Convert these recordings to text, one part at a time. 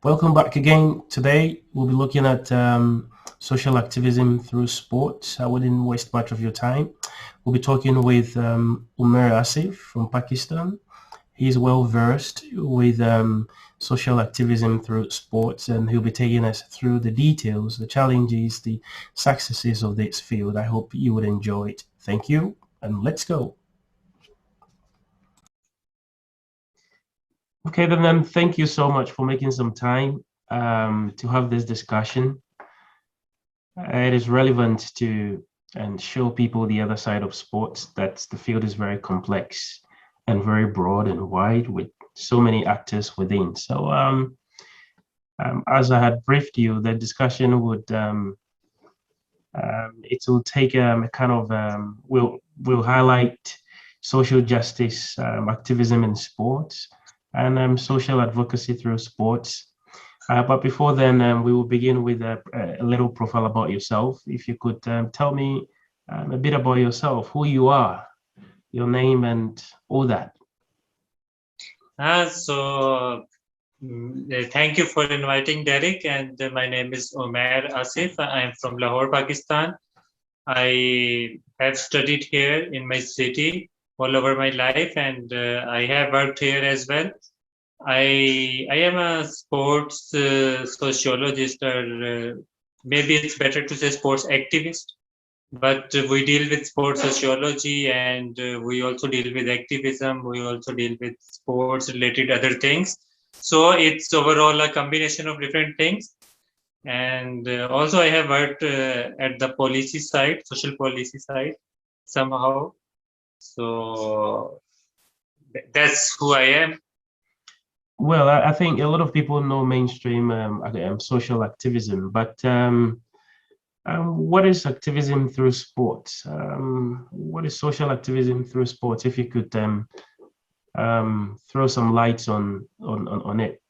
Welcome back again. Today we'll be looking at social activism through sports. I wouldn't waste much of your time. We'll be talking with Umair Asif from Pakistan. He's well versed with social activism through sports, and he'll be taking us through the details, the challenges, the successes of this field. I hope you would enjoy it. Thank you, and let's go. Okay, then thank you so much for making some time to have this discussion. It is relevant to and show people the other side of sports that the field is very complex and very broad and wide with so many actors within. So as I had briefed you, the discussion would it will take a kind of will highlight social justice activism in sports and social advocacy through sports. But before then, we will begin with a little profile about yourself. If you could tell me a bit about yourself, who you are, your name, and all that. Thank you for inviting Derek. And my name is Umair Asif. I am from Lahore, Pakistan. I have studied here in my city all over my life, and I have worked here as well. I am a sports sociologist, or maybe it's better to say sports activist. But we deal with sports sociology, and we also deal with activism. We also deal with sports related other things. So it's overall a combination of different things. And also I have worked at the policy side, social policy side somehow. So that's who I am. Well, I think a lot of people know mainstream social activism, but what is activism through sports? What is social activism through sports? If you could throw some lights on it.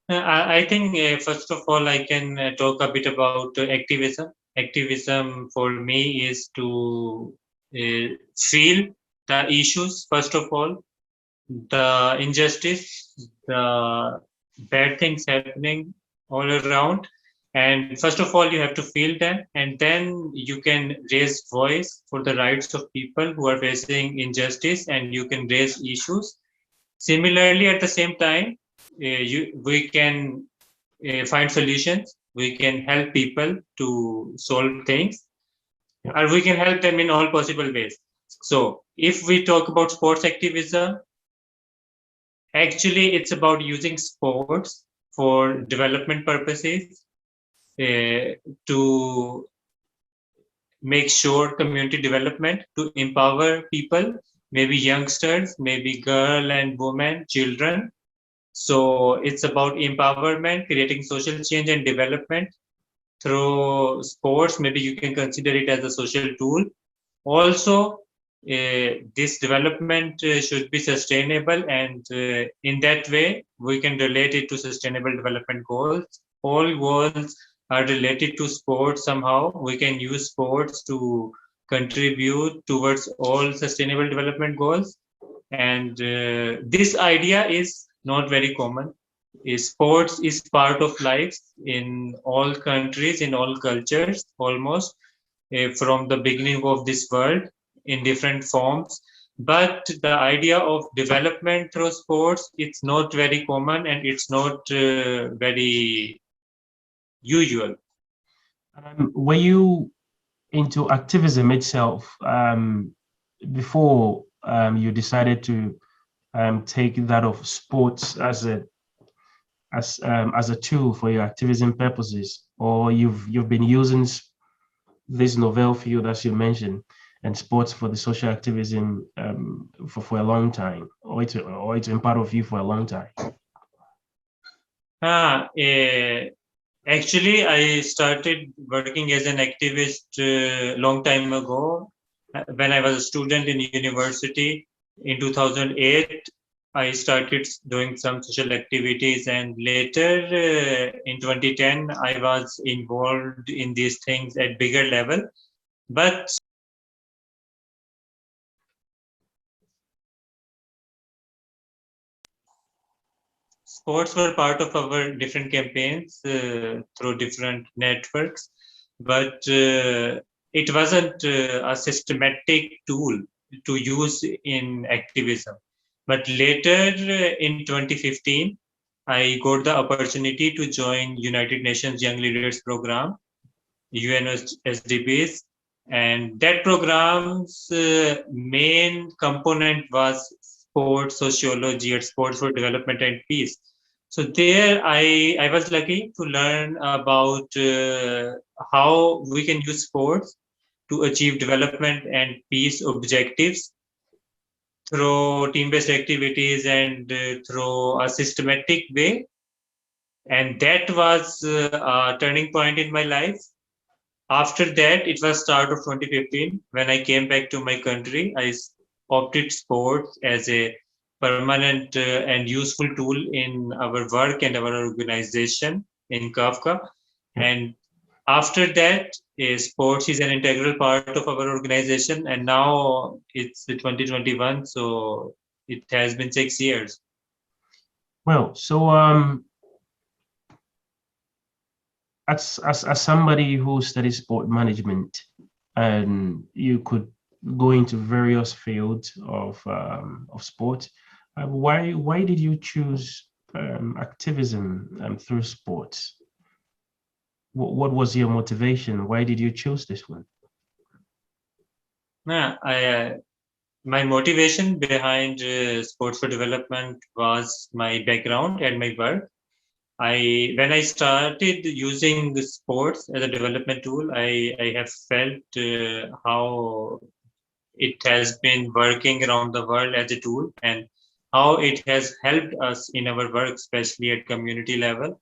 I think first of all, I can talk a bit about activism. Activism for me is to feel the issues, first of all, the injustice, the bad things happening all around. And first of all, you have to feel them, and then you can raise voice for the rights of people who are facing injustice, and you can raise issues. Similarly, at the same time, we can find solutions. We can help people to solve things, or we can help them in all possible ways. So if we talk about sports activism, actually it's about using sports for development purposes, to make sure community development, to empower people, maybe youngsters, maybe girl and women, children. So it's about empowerment, creating social change and development through sports. Maybe you can consider it as a social tool. Also, this development should be sustainable, and in that way, we can relate it to sustainable development goals. All goals are related to sports somehow. We can use sports to contribute towards all sustainable development goals. And this idea is not very common. Sports is part of life in all countries, in all cultures, almost from the beginning of this world in different forms. But the idea of development through sports, it's not very common, and it's not very usual. Were you into activism itself before you decided to take that of sports as a tool for your activism purposes, or you've been using this novel field, as you mentioned, and sports for the social activism for a long time, or it's been part of you for a long time? Actually, I started working as an activist long time ago. When I was a student in university in 2008, I started doing some social activities, and later in 2010, I was involved in these things at bigger level. But sports were part of our different campaigns through different networks, but it wasn't a systematic tool to use in activism. But later in 2015, I got the opportunity to join United Nations Young Leaders Program, UNSDPs, and that program's main component was sports sociology or sports for development and peace. So there I was lucky to learn about how we can use sports to achieve development and peace objectives through team-based activities and through a systematic way. And that was a turning point in my life. After that, it was start of 2015 when I came back to my country. I opted sports as a permanent and useful tool in our work and our organization in Kafka. And after that, sports is an integral part of our organization. And now it's 2021, so it has been 6 years. Well, so as somebody who studies sport management, and you could go into various fields of sport, why did you choose activism through sports? What was your motivation? Why did you choose this one? My motivation behind sports for development was my background and my work. When I started using the sports as a development tool, I have felt how it has been working around the world as a tool and how it has helped us in our work, especially at community level.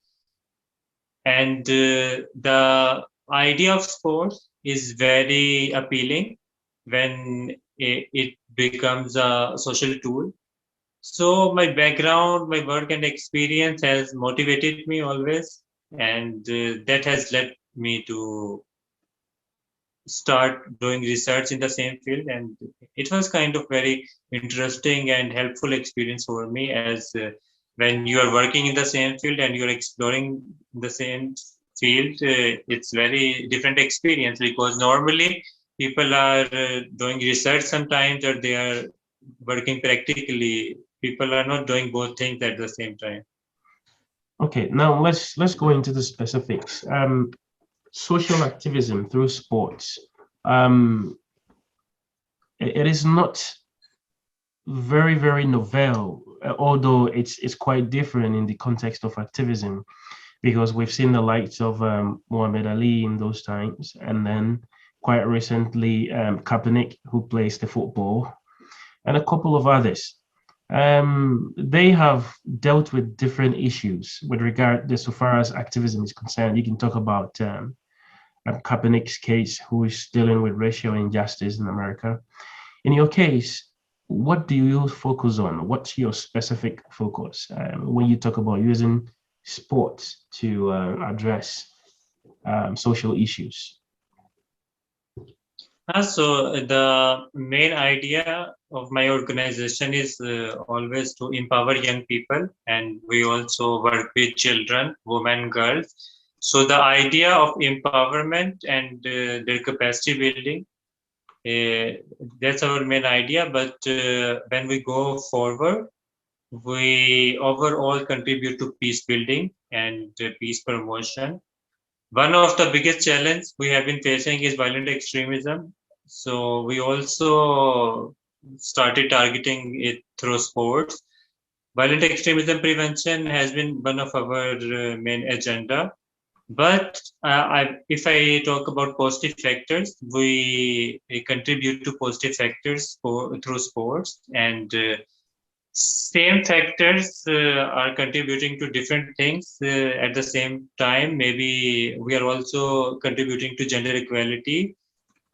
And the idea of sports is very appealing when it becomes a social tool. So my background, my work and experience has motivated me always, and that has led me to start doing research in the same field. And it was kind of very interesting and helpful experience for me, as when you are working in the same field and you're exploring the same field, it's very different experience, because normally people are doing research sometimes, or they are working practically. People are not doing both things at the same time. Okay, now let's go into the specifics. Social activism through sports. It is not very novel, although it's quite different in the context of activism, because we've seen the likes of Muhammad Ali in those times, and then quite recently Kaepernick, who plays the football, and a couple of others. They have dealt with different issues with regard to so far as activism is concerned. You can talk about Kaepernick's case, who is dealing with racial injustice in America. In your case, what do you focus on? What's your specific focus when you talk about using sports to address social issues? So the main idea of my organization is always to empower young people, and we also work with children, women, girls. So the idea of empowerment and their capacity building, that's our main idea. But when we go forward, we overall contribute to peace building and peace promotion. One of the biggest challenges we have been facing is violent extremism. So we also started targeting it through sports. Violent extremism prevention has been one of our main agenda. But if I talk about positive factors, we contribute to positive factors through sports, and same factors are contributing to different things at the same time. Maybe we are also contributing to gender equality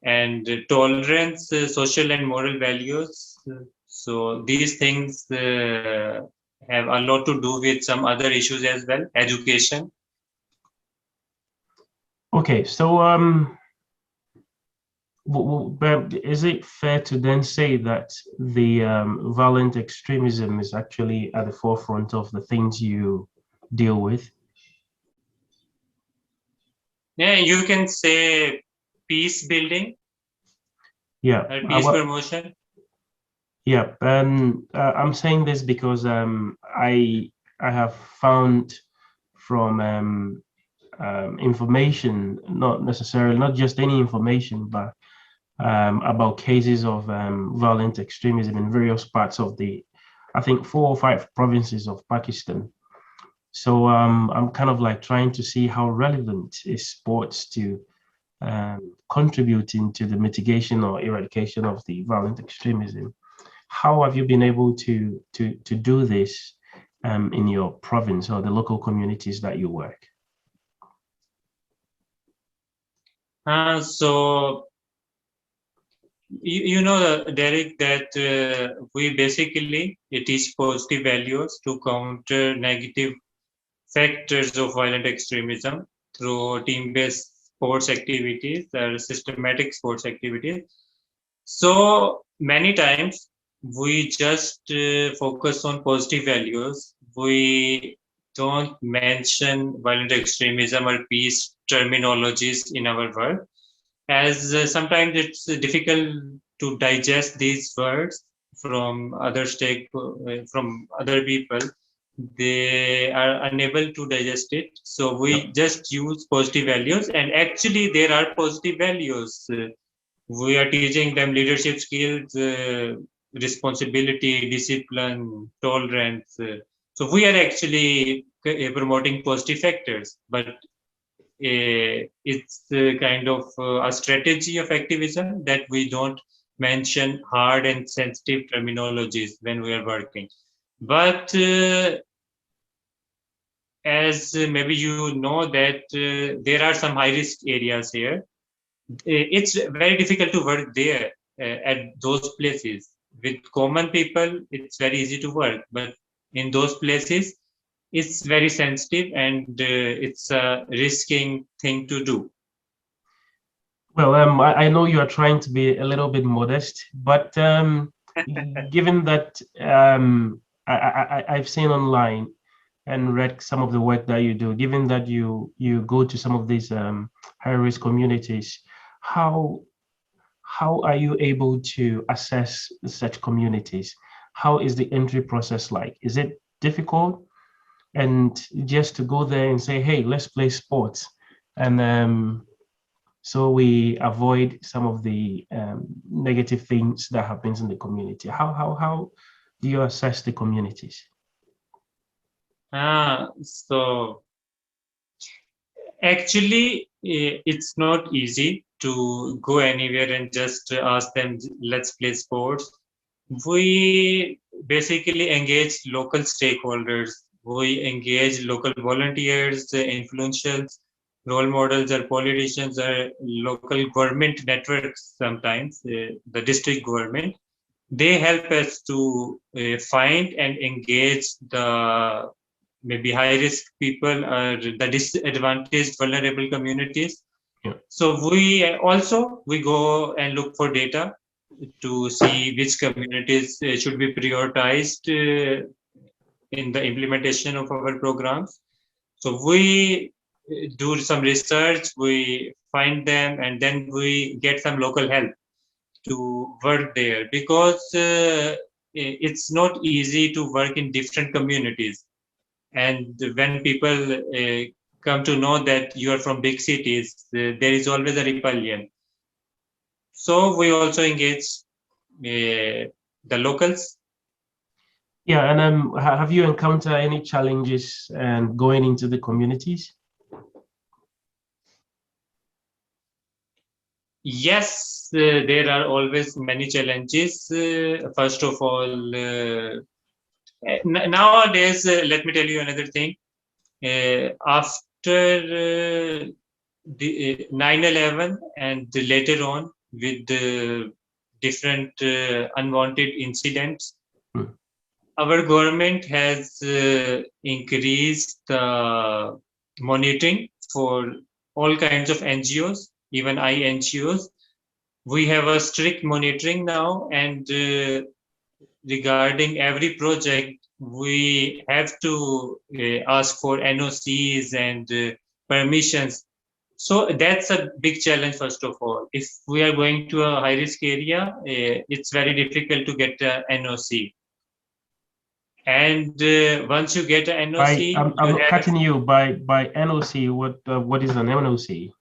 and tolerance, social and moral values. So these things have a lot to do with some other issues as well, education. Okay, so But is it fair to then say that the violent extremism is actually at the forefront of the things you deal with? Yeah, you can say peace building Yeah, or peace promotion. yeah. I'm saying this because I have found from information, not necessarily, not just any information, but about cases of violent extremism in various parts of I think 4 or 5 provinces of Pakistan. So I'm kind of like trying to see how relevant is sports to contributing to the mitigation or eradication of the violent extremism. How have you been able to do this in your province or the local communities that you work? So you know, Derek, that we basically teach positive values to counter negative factors of violent extremism through team-based sports activities or systematic sports activities. So many times we just focus on positive values. We don't mention violent extremism or peace terminologies in our work, as sometimes it's difficult to digest these words from from other people. They are unable to digest it, so we just use positive values, and actually there are positive values. We are teaching them leadership skills, responsibility, discipline, tolerance. So we are actually promoting positive factors, but it's kind of a strategy of activism that we don't mention hard and sensitive terminologies when we are working. But as maybe you know that there are some high risk areas here. It's very difficult to work there at those places. With common people, it's very easy to work, but in those places, it's very sensitive and it's a risking thing to do. Well, I know you are trying to be a little bit modest, but given that I've seen online and read some of the work that you do, given that you go to some of these high-risk communities, how how are you able to assess such communities? How is the entry process like? Is it difficult? And just to go there and say, hey, let's play sports, and so we avoid some of the negative things that happens in the community. How do you assess the communities? So actually, it's not easy to go anywhere and just ask them, let's play sports. We basically engage local stakeholders. We engage local volunteers, influentials, role models, or politicians, or local government networks sometimes, the district government. They help us to find and engage the maybe high risk people or the disadvantaged vulnerable communities. Yeah. So we go and look for data to see which communities should be prioritized in the implementation of our programs. So we do some research, we find them, and then we get some local help to work there, because it's not easy to work in different communities. And when people come to know that you are from big cities, there is always a rebellion. So we also engage the locals. Yeah, and have you encountered any challenges and going into the communities? Yes, there are always many challenges. First of all, nowadays, let me tell you another thing. After the 9/11 and later on with the different unwanted incidents, Hmm. our government has increased the monitoring for all kinds of NGOs, even INGOs. We have a strict monitoring now, and regarding every project, we have to ask for NOCs and permissions. So that's a big challenge, first of all. If we are going to a high risk area, it's very difficult to get a NOC. And once you get an NOC, I'm you not have, cutting you by NOC. What is an NOC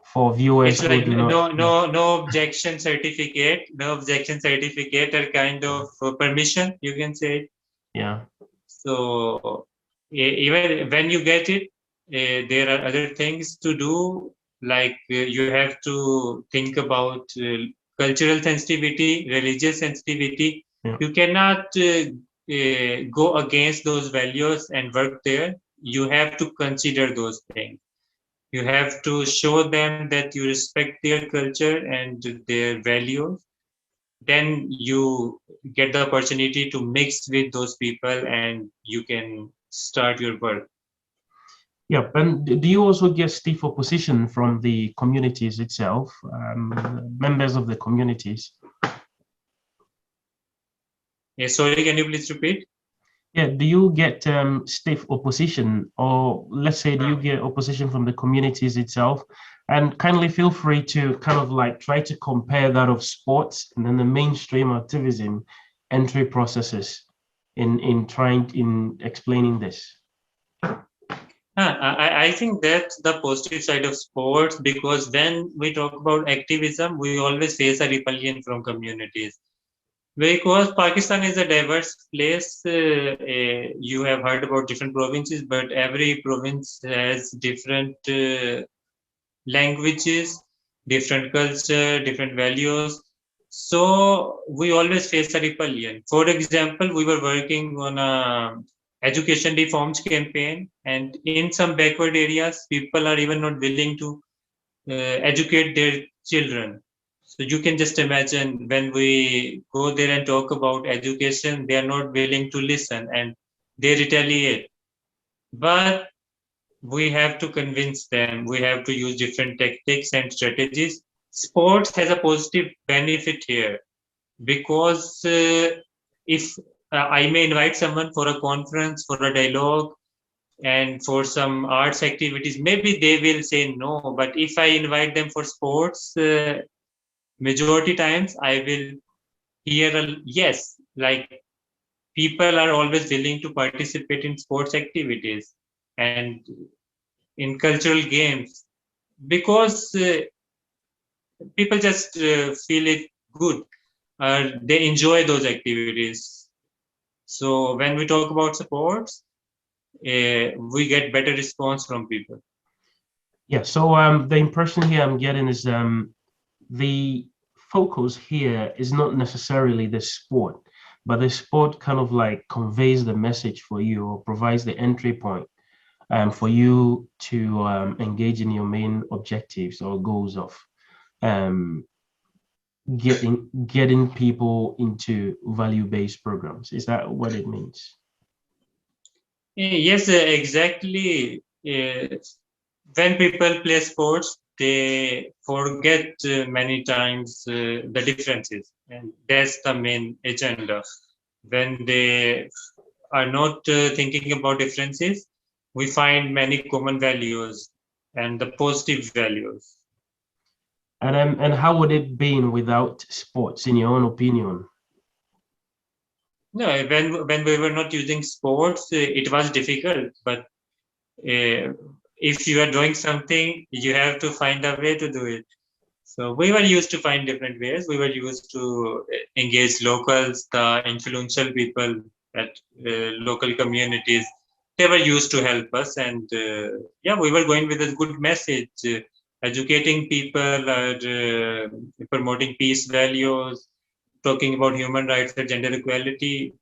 for viewers it's who like do not? Yeah. no objection certificate. No objection certificate or kind of permission, you can say. Yeah. So even when you get it, there are other things to do, like you have to think about cultural sensitivity, religious sensitivity. Yeah. You cannot go against those values and work there. You have to consider those things. You have to show them that you respect their culture and their values. Then you get the opportunity to mix with those people and you can start your work. Yeah, and do you also get stiff opposition from the communities itself, members of the communities? Sorry, can you please repeat? Yeah, do you get stiff opposition, or let's say, do you get opposition from the communities itself? And kindly feel free to kind of like try to compare that of sports and then the mainstream activism entry processes in explaining this. I think that's the positive side of sports, because when we talk about activism, we always face a rebellion from communities. Because Pakistan is a diverse place, you have heard about different provinces, but every province has different languages, different culture, different values. So we always face a rebellion. For example, we were working on a education reforms campaign, and in some backward areas, people are even not willing to educate their children. So you can just imagine, when we go there and talk about education, they are not willing to listen and they retaliate. But we have to convince them. We have to use different tactics and strategies. Sports has a positive benefit here, because if I may invite someone for a conference, for a dialogue, and for some arts activities, maybe they will say no. But if I invite them for sports, majority times I will hear a yes. Like, people are always willing to participate in sports activities and in cultural games, because people just feel it good. They enjoy those activities. So when we talk about sports, we get better response from people. Yeah, so the impression here I'm getting is the focus here is not necessarily the sport, but the sport kind of like conveys the message for you or provides the entry point for you to engage in your main objectives or goals of um, getting people into value-based programs. Is that what it means? Yes, exactly. When people play sports, they forget many times the differences, and that's the main agenda. When they are not thinking about differences, we find many common values and the positive values. And how would it been without sports, in your own opinion? No, when we were not using sports, it was difficult. But if you are doing something, you have to find a way to do it. So we were used to find different ways. We were used to engage locals, the influential people at local communities. They were used to help us, and yeah, we were going with a good message, educating people, promoting peace values, talking about human rights and gender equality.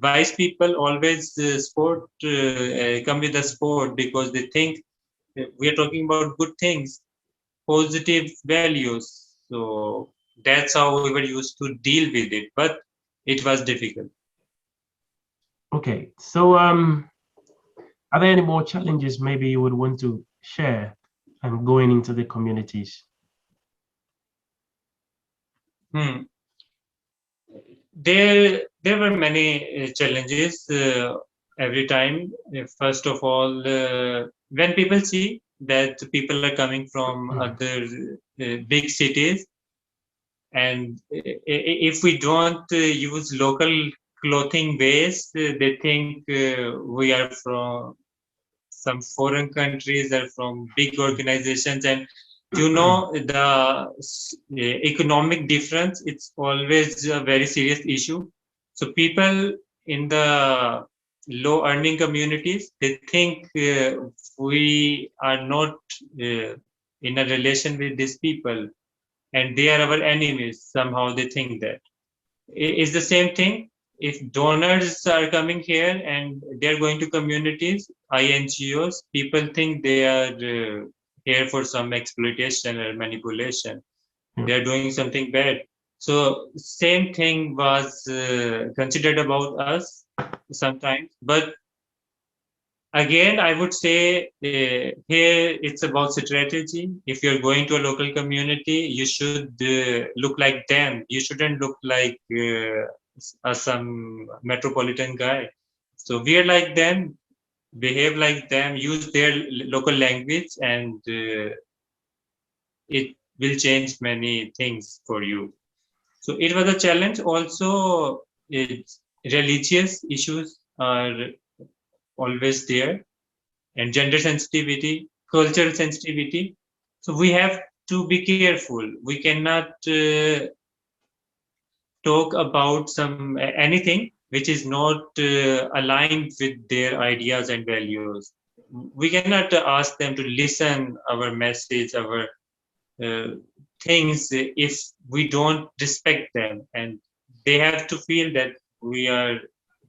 Wise people always come with a sport, because they think we are talking about good things, positive values. So that's how we were used to deal with it, but it was difficult. Okay, so are there any more challenges maybe you would want to share and going into the communities? There were many challenges every time. First of all, when people see that people are coming from other big cities, and if we don't use local clothing base, they think we are from some foreign countries or from big organizations. And the economic difference, it's always a very serious issue. So people in the low earning communities, they think we are not in a relation with these people, and they are our enemies. Somehow they think that. It's the same thing if donors are coming here and they're going to communities, INGOs, people think they are here for some exploitation or manipulation. They're doing something bad. So same thing was considered about us sometimes. But again, I would say here it's about strategy. If you're going to a local community, you should look like them. You shouldn't look like some metropolitan guy. So we are like them, behave like them, use their local language, and it will change many things for you. So it was a challenge. Also, religious issues are always there, and gender sensitivity, cultural sensitivity. So we have to be careful. We cannot talk about anything which is not aligned with their ideas and values. We cannot ask them to listen our message, our uh, things if we don't respect them, and they have to feel that we are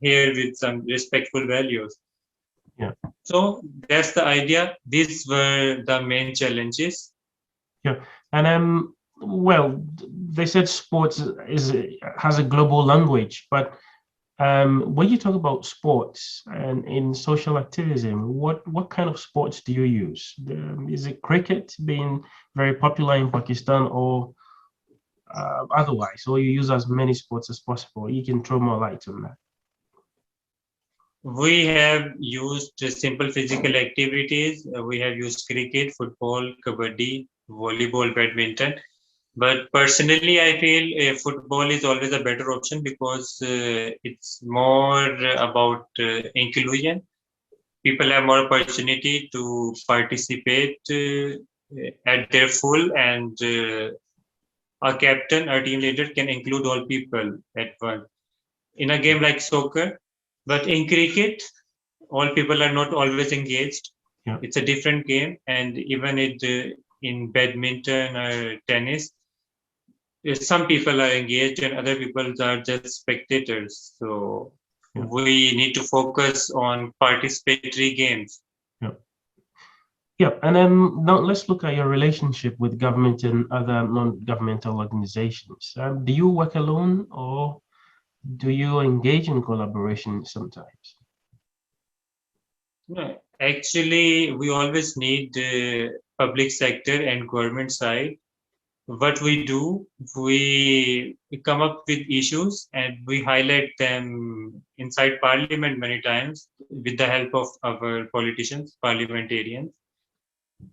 here with some respectful values. Yeah. So that's the idea. These were the main challenges. Yeah, and well, they said sports has a global language, but when you talk about sports and in social activism, what kind of sports do you use? Is it cricket being very popular in Pakistan, or otherwise, or you use as many sports as possible? You can throw more light on that. We have used simple physical activities. We have used cricket, football, kabaddi, volleyball, badminton. But personally, I feel football is always a better option because it's more about inclusion. People have more opportunity to participate at their full, and a captain, a team leader can include all people at once in a game like soccer. But in cricket, all people are not always engaged. Yeah. It's a different game, and even in badminton or tennis, some people are engaged and other people are just spectators. So we need to focus on participatory games. Yeah, and then now let's look at your relationship with government and other non-governmental organizations. Do you work alone, or do you engage in collaboration sometimes? No, actually, we always need the public sector and government side. What we do, we come up with issues and we highlight them inside parliament many times with the help of our politicians, parliamentarians.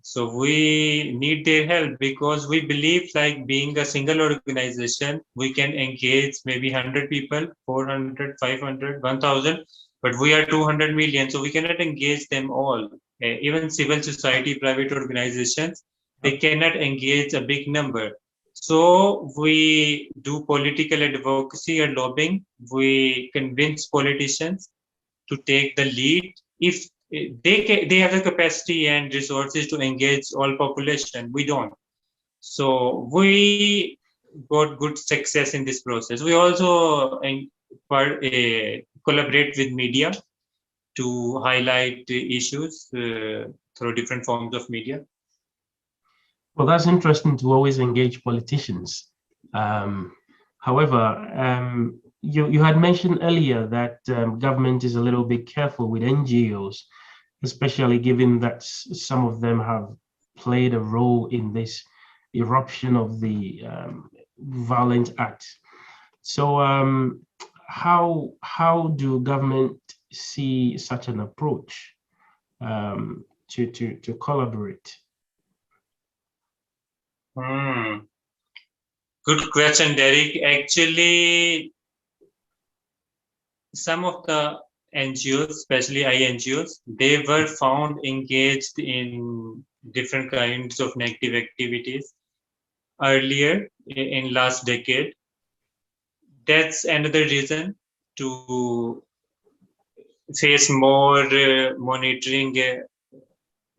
So we need their help because we believe, like, being a single organization, we can engage maybe 100 people, 400, 500, 1000, but we are 200 million, so we cannot engage them all. Even civil society, private organizations, they cannot engage a big number. So we do political advocacy or lobbying. We convince politicians to take the lead if they have the capacity and resources to engage all population. We don't. So we got good success in this process. We also collaborate with media to highlight issues through different forms of media. Well, that's interesting to always engage politicians. However, you had mentioned earlier that government is a little bit careful with NGOs, especially given that some of them have played a role in this eruption of the violent acts. So how do government see such an approach to collaborate? Good question, Derek. Actually, some of the NGOs, especially INGOs, they were found engaged in different kinds of negative activities earlier in last decade. That's another reason to face more monitoring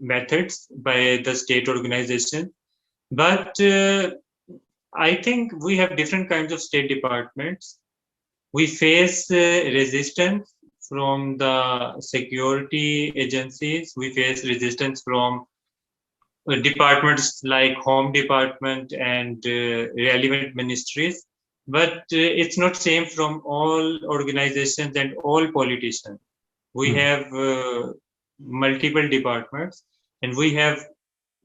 methods by the state organization. But I think we have different kinds of state departments. We face resistance from the security agencies. We face resistance from departments like home department and relevant ministries. But it's not same from all organizations and all politicians. We have multiple departments, and we have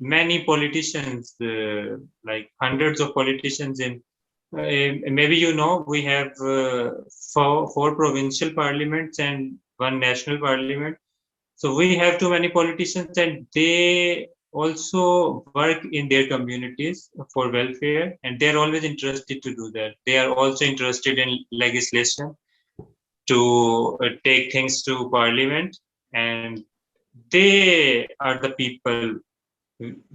many politicians, like hundreds of politicians in maybe you know we have four provincial parliaments and one national parliament. So we have too many politicians, and they also work in their communities for welfare, and they're always interested to do that. They are also interested in legislation to take things to parliament, and they are the people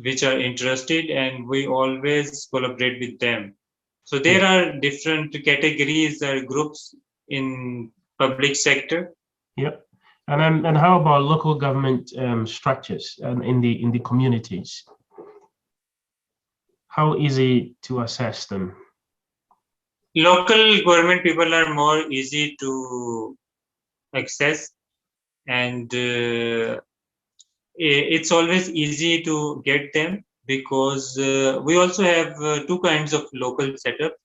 which are interested, and we always collaborate with them. So there are different categories or groups in public sector. Yep. And how about local government structures and in the communities? How easy to assess them? Local government people are more easy to access, and it's always easy to get them because we also have two kinds of local setup.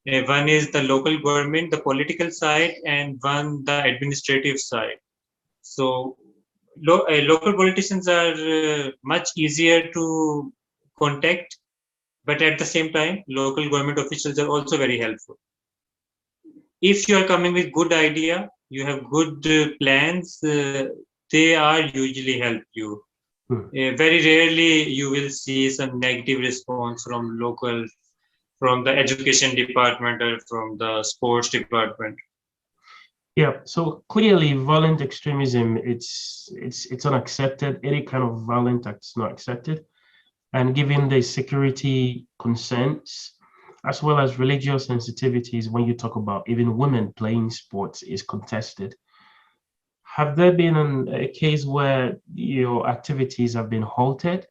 One is the local government, the political side, and one the administrative side. So local politicians are much easier to contact, but at the same time, local government officials are also very helpful. If you are coming with good idea, you have good plans, they are usually help you. Very rarely you will see some negative response from local, from the education department or from the sports department. Yeah, so clearly violent extremism, it's unaccepted. Any kind of violent act is not accepted. And given the security concerns, as well as religious sensitivities, when you talk about even women playing sports is contested. Have there been a case where your activities have been halted?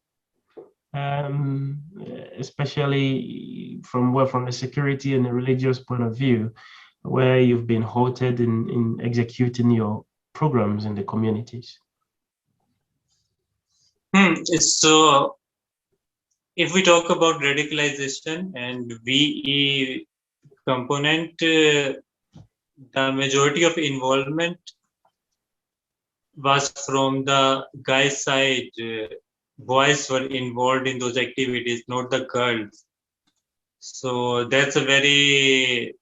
Especially from the security and the religious point of view, where you've been halted in executing your programs in the communities? So if we talk about radicalization and VE component, the majority of involvement was from the guys' side. Boys were involved in those activities, not the girls. So that's a very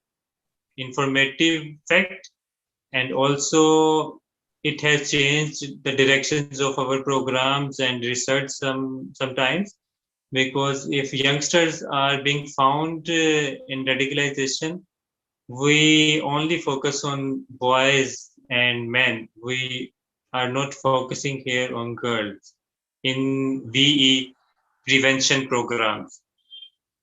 informative fact, and also it has changed the directions of our programs and research sometimes, because if youngsters are being found in radicalization, we only focus on boys and men. We are not focusing here on girls in VE prevention programs.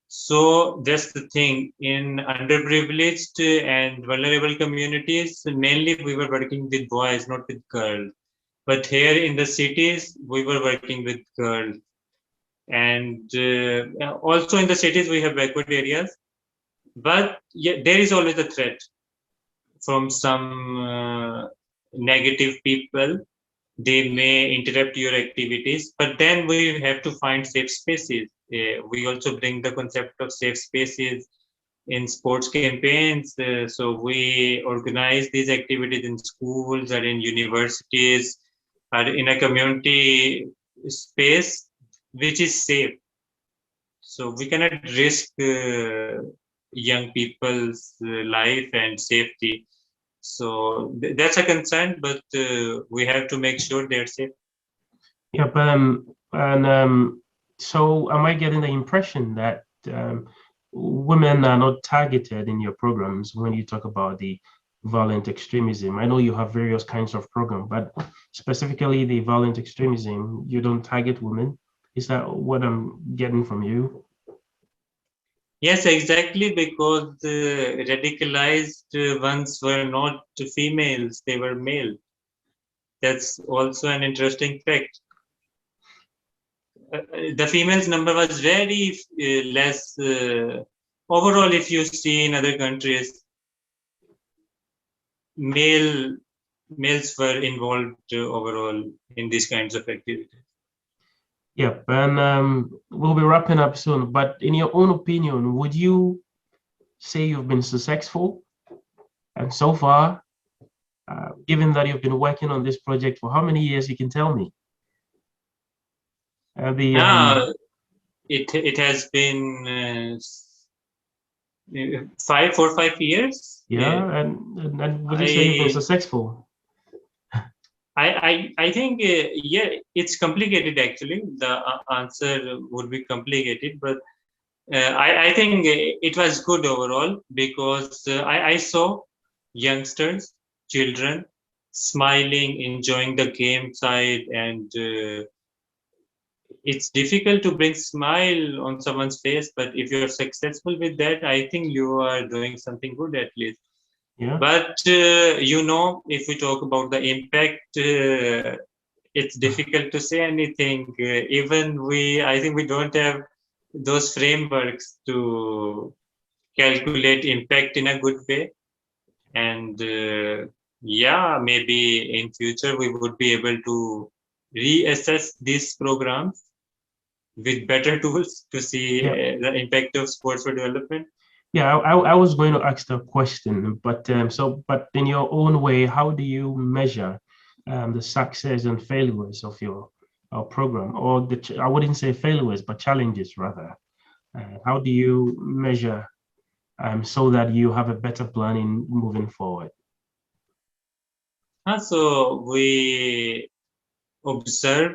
So that's the thing. In underprivileged and vulnerable communities, mainly we were working with boys, not with girls. But here in the cities, we were working with girls. And also in the cities, we have backward areas. But yeah, there is always a threat from some negative people. They may interrupt your activities, but then we have to find safe spaces. We also bring the concept of safe spaces in sports campaigns. So we organize these activities in schools or in universities or in a community space which is safe. So we cannot risk young people's life and safety. So that's a concern, but we have to make sure they're safe. Yeah, but so am I getting the impression that women are not targeted in your programs when you talk about the violent extremism? I know you have various kinds of program, but specifically the violent extremism, you don't target women. Is that what I'm getting from you? Yes, exactly, because the radicalized ones were not females, they were male. That's also an interesting fact. The females number was very less overall. If you see in other countries, male males were involved overall in these kinds of activities. Yep, and we'll be wrapping up soon. But in your own opinion, would you say you've been successful? And so far, given that you've been working on this project for how many years, you can tell me? The Ah, it has been 4 or 5 years. Yeah, and would you say you've been I successful? I think yeah, it's complicated actually. The answer would be complicated, but I think it was good overall because I saw youngsters, children smiling, enjoying the game side, and it's difficult to bring smile on someone's face. But if you're successful with that, I think you are doing something good at least. Yeah, But if we talk about the impact, it's difficult to say anything. Even I think we don't have those frameworks to calculate impact in a good way. And yeah, maybe in future we would be able to reassess these programs with better tools to see yeah, the impact of sports for development. yeah. I was going to ask the question, but but in your own way, how do you measure the success and failures of your program, or I wouldn't say failures, but challenges rather? How do you measure so that you have a better plan in moving forward? So we observe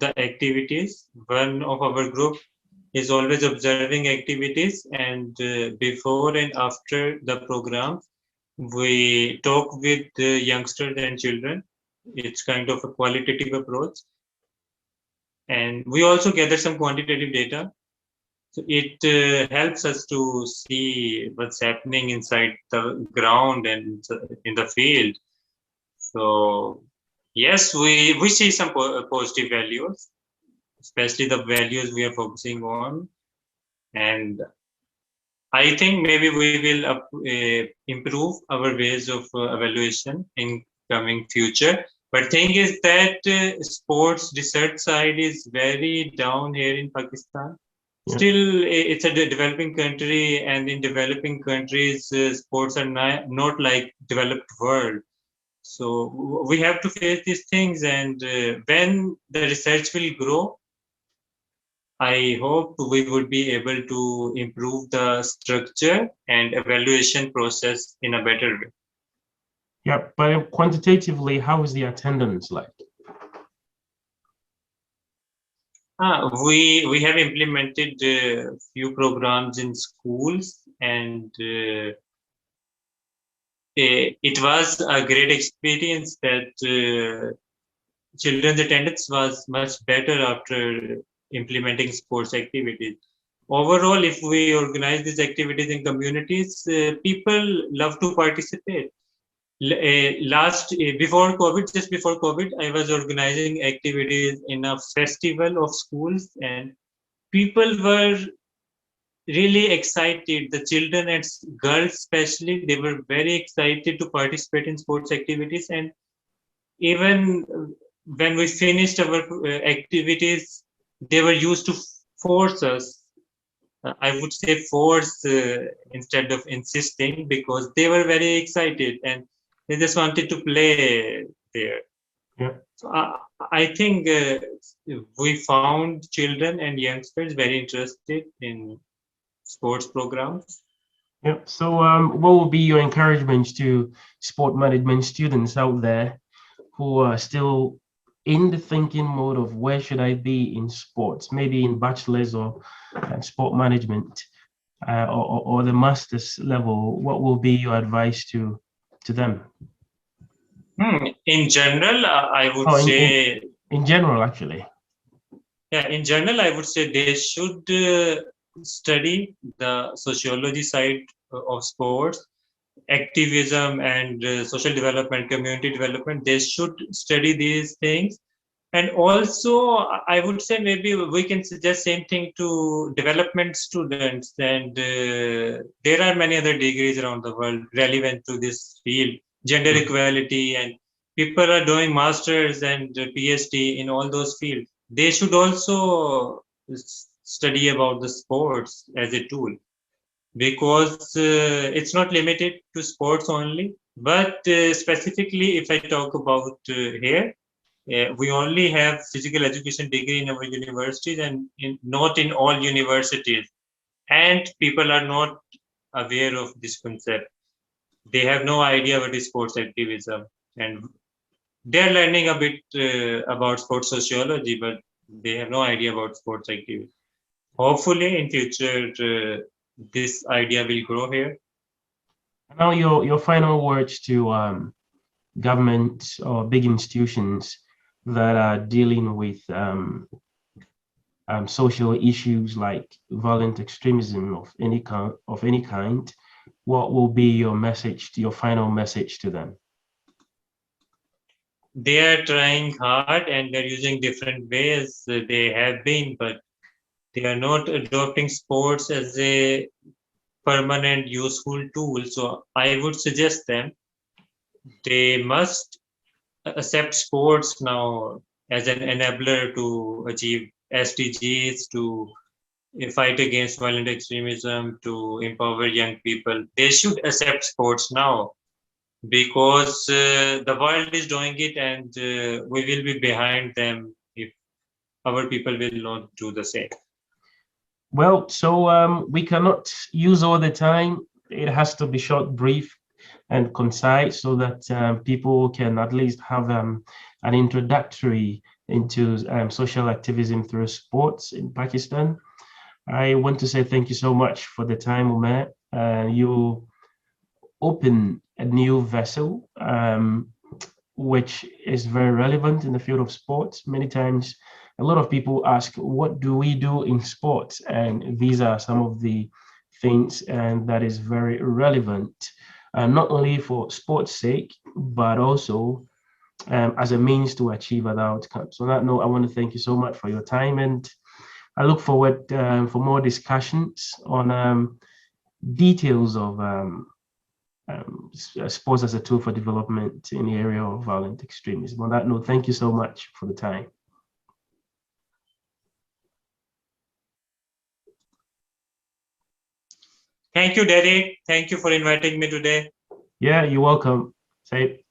the activities. One of our group is always observing activities, and before and after the program, we talk with the youngsters and children. It's kind of a qualitative approach, and we also gather some quantitative data. So it helps us to see what's happening inside the ground and in the field. So yes, we see some positive values, especially the values we are focusing on. And I think maybe we will improve our ways of evaluation in coming future. But thing is that sports research side is very down here in Pakistan. Yeah, Still, it's a developing country, and in developing countries, sports are not like developed world. So we have to face these things, and when the research will grow, I hope we would be able to improve the structure and evaluation process in a better way. yeah. But quantitatively, how is the attendance like? We have implemented a few programs in schools, and it was a great experience that children's attendance was much better after implementing sports activities. Overall, if we organize these activities in communities, people love to participate. Just before COVID, I was organizing activities in a festival of schools, and people were really excited. The children and girls, especially, they were very excited to participate in sports activities. And even when we finished our activities, they were used to force us. I would say force instead of insisting, because they were very excited and they just wanted to play there. Yeah. So I think we found children and youngsters very interested in sports programs. Yep. So, what will be your encouragement to sport management students out there who are still in the thinking mode of where should I be in sports, maybe in bachelor's or sport management, or the master's level? What will be your advice to them? In general, I would Oh, say, in general, actually. yeah, in general, I would say they should study the sociology side of sports, activism, and social development, community development. They should study these things. And also, I would say maybe we can suggest same thing to development students. And there are many other degrees around the world relevant to this field, gender equality, and people are doing masters and PhD in all those fields. They should also study about the sports as a tool, because it's not limited to sports only. But specifically, if I talk about here, we only have physical education degree in our universities, and not in all universities. And people are not aware of this concept. They have no idea what is sports activism, and they're learning a bit about sports sociology, but they have no idea about sports activism. Hopefully, in future, this idea will grow here. Now, your final words to government or big institutions that are dealing with social issues like violent extremism of any kind. What will be your message, your final message to them? They are trying hard and they're using different ways. They have been, but they are not adopting sports as a permanent useful tool. So I would suggest them, they must accept sports now as an enabler to achieve SDGs, to fight against violent extremism, to empower young people. They should accept sports now, because the world is doing it, and we will be behind them if our people will not do the same. Well, so we cannot use all the time. It has to be short, brief, and concise so that people can at least have an introductory into social activism through sports in Pakistan. I want to say thank you so much for the time, Umair. You open a new vessel, which is very relevant in the field of sports. Many times, a lot of people ask, what do we do in sports? And these are some of the things, and that is very relevant, not only for sports' sake, but also as a means to achieve other outcomes. So on that note, I want to thank you so much for your time, and I look forward for more discussions on details of sports as a tool for development in the area of violent extremism. On that note, thank you so much for the time. Thank you, Derek. Thank you for inviting me today. Yeah, you're welcome. Say.